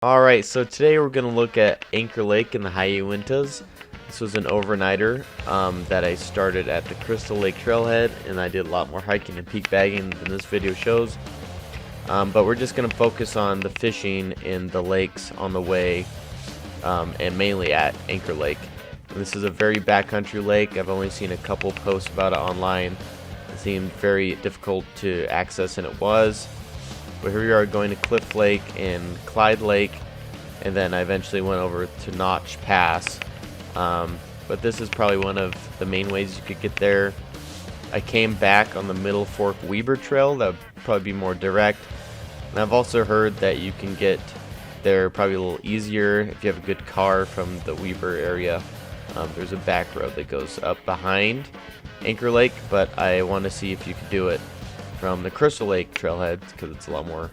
Alright, so today we're going to look at Anchor Lake in the high Uintas. This was an overnighter that I started at the Crystal Lake Trailhead, and I did a lot more hiking and peak bagging than this video shows. But we're just going to focus on the fishing in the lakes on the way, and mainly at Anchor Lake. This is a very backcountry lake. I've only seen a couple posts about it online. It seemed very difficult to access, and it was. But here we are going to Cliff Lake and Clyde Lake, and then I eventually went over to Notch Pass. But this is probably one of the main ways you could get there. I came back on the Middle Fork Weber Trail. That would probably be more direct. And I've also heard that you can get there probably a little easier if you have a good car from the Weber area. There's a back road that goes up behind Anchor Lake, but I want to see if you could do it from the Crystal Lake trailhead because it's a lot more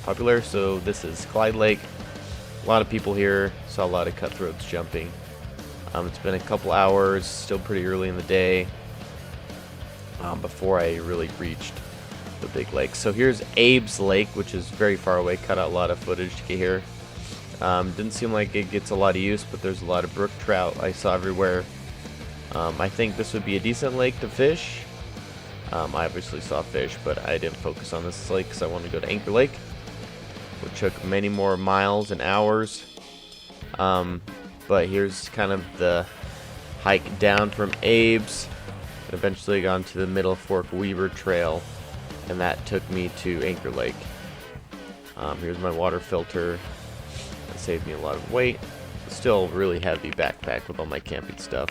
popular. So this is Clyde Lake. A lot of people here. Saw a lot of cutthroats jumping. It's been a couple hours, still pretty early in the day, before I really reached the big lake. So here's Abe's Lake, which is very far away. Cut out a lot of footage to get here. Didn't seem like it gets a lot of use, but there's a lot of brook trout I saw everywhere. I think this would be a decent lake to fish. I obviously saw fish, but I didn't focus on this lake because I wanted to go to Anchor Lake, which took many more miles and hours. But here's kind of the hike down from Abe's. Eventually got onto the Middle Fork Weber Trail, and that took me to Anchor Lake. Here's my water filter. That saved me a lot of weight. Still really heavy backpack with all my camping stuff.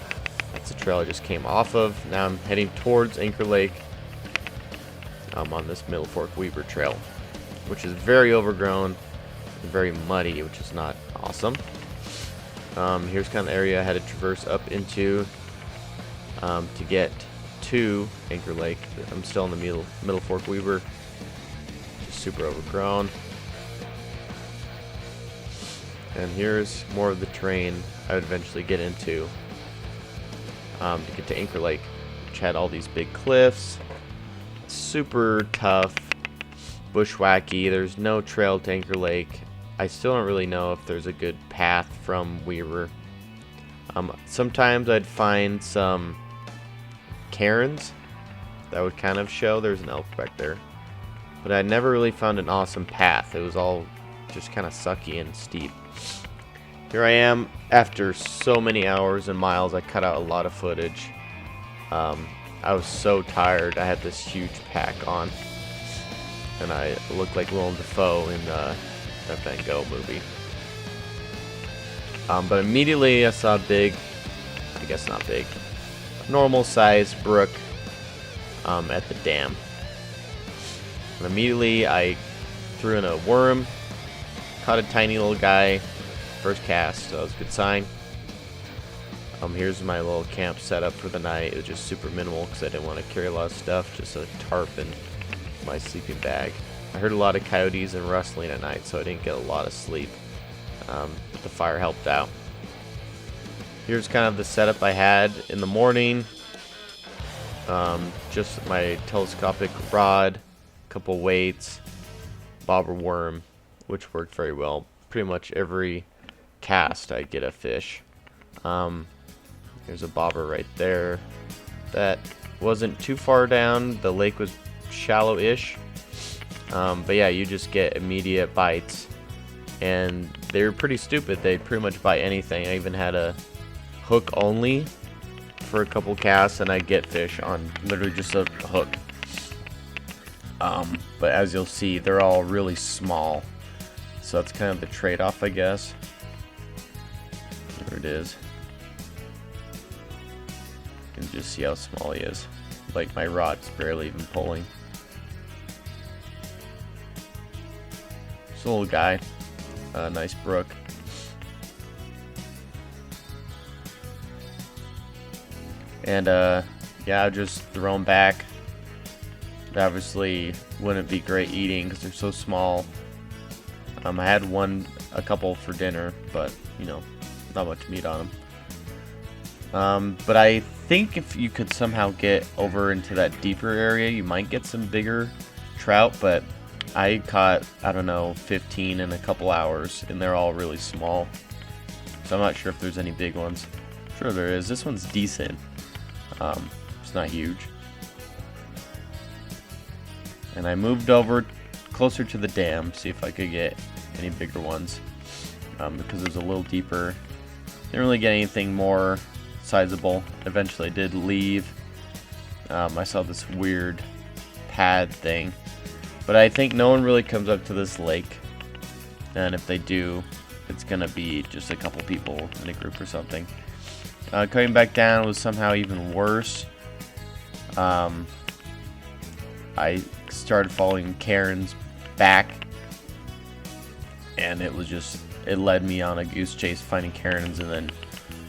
That's the trail I just came off of. Now I'm heading towards Anchor Lake. I'm on this Middle Fork Weber Trail, which is very overgrown and very muddy, which is not awesome. Here's kind of the area I had to traverse up into to get to Anchor Lake. I'm still in the Middle Fork Weber. Just super overgrown. And here's more of the terrain I would eventually get into to get to Anchor Lake, which had all these big cliffs. Super tough, bushwhacky. There's no trail to Anchor Lake. I still don't really know if there's a good path from Weber. Sometimes I'd find some cairns that would kind of show there's an elk back there, but I never really found an awesome path. It was all just kind of sucky and steep. Here I am after so many hours and miles. I cut out a lot of footage. I was so tired. I had this huge pack on, and I looked like Willem Dafoe in that Van Gogh movie. But immediately I saw a big, I guess not big, normal sized brook at the dam. And immediately I threw in a worm, caught a tiny little guy, first cast, so that was a good sign. Here's my little camp setup for the night. It was just super minimal because I didn't want to carry a lot of stuff, just a tarp and my sleeping bag. I heard a lot of coyotes and rustling at night, so I didn't get a lot of sleep, but the fire helped out. Here's kind of the setup I had in the morning. Just my telescopic rod, couple weights, bobber worm, which worked very well. Pretty much every cast I get a fish. There's a bobber right there. That wasn't too far down. The lake was shallow-ish. But yeah, you just get immediate bites. And they were pretty stupid. They'd pretty much bite anything. I even had a hook only for a couple casts, and I'd get fish on literally just a hook. But as you'll see, they're all really small. So that's kind of the trade-off, I guess. There it is. You can just see how small he is. Like my rod's barely even pulling. Just a little guy. Nice brook. And yeah, I'll just throw them back. They obviously wouldn't be great eating because they're so small. I had a couple for dinner, but you know, not much meat on them. But I think if you could somehow get over into that deeper area, you might get some bigger trout, but I caught, I don't know, 15 in a couple hours, and they're all really small. So I'm not sure if there's any big ones. Sure there is. This one's decent. It's not huge. And I moved over closer to the dam, see if I could get any bigger ones. Because it was a little deeper. Didn't really get anything more sizable. Eventually I did leave. I saw this weird pad thing. But I think no one really comes up to this lake. And if they do, it's gonna be just a couple people in a group or something. Coming back down was somehow even worse. I started following Karen's back, and it led me on a goose chase finding Karen's, and then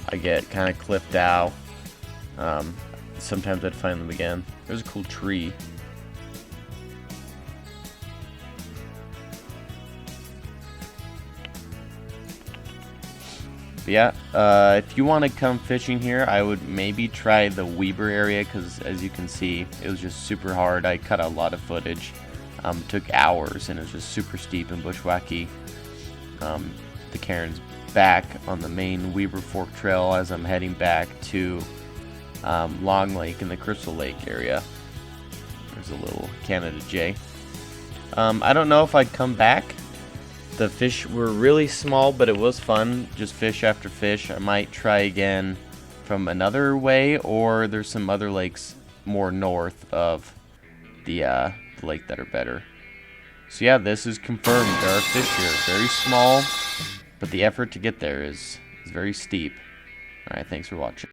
I get kind of clipped out. Sometimes I'd find them again. There's a cool tree. But yeah, if you want to come fishing here, I would maybe try the Weber area, because as you can see, it was just super hard. I cut a lot of footage. It took hours, and it was just super steep and bushwhacky. The Karen's back on the main Weber Fork Trail as I'm heading back to Long Lake in the Crystal Lake area. There's a little Canada J. I don't know if I'd come back. The fish were really small, but it was fun, just fish after fish. I might try again from another way, or there's some other lakes more north of the lake that are better. So yeah, this is confirmed. There are fish here, very small, but the effort to get there is very steep. Alright, thanks for watching.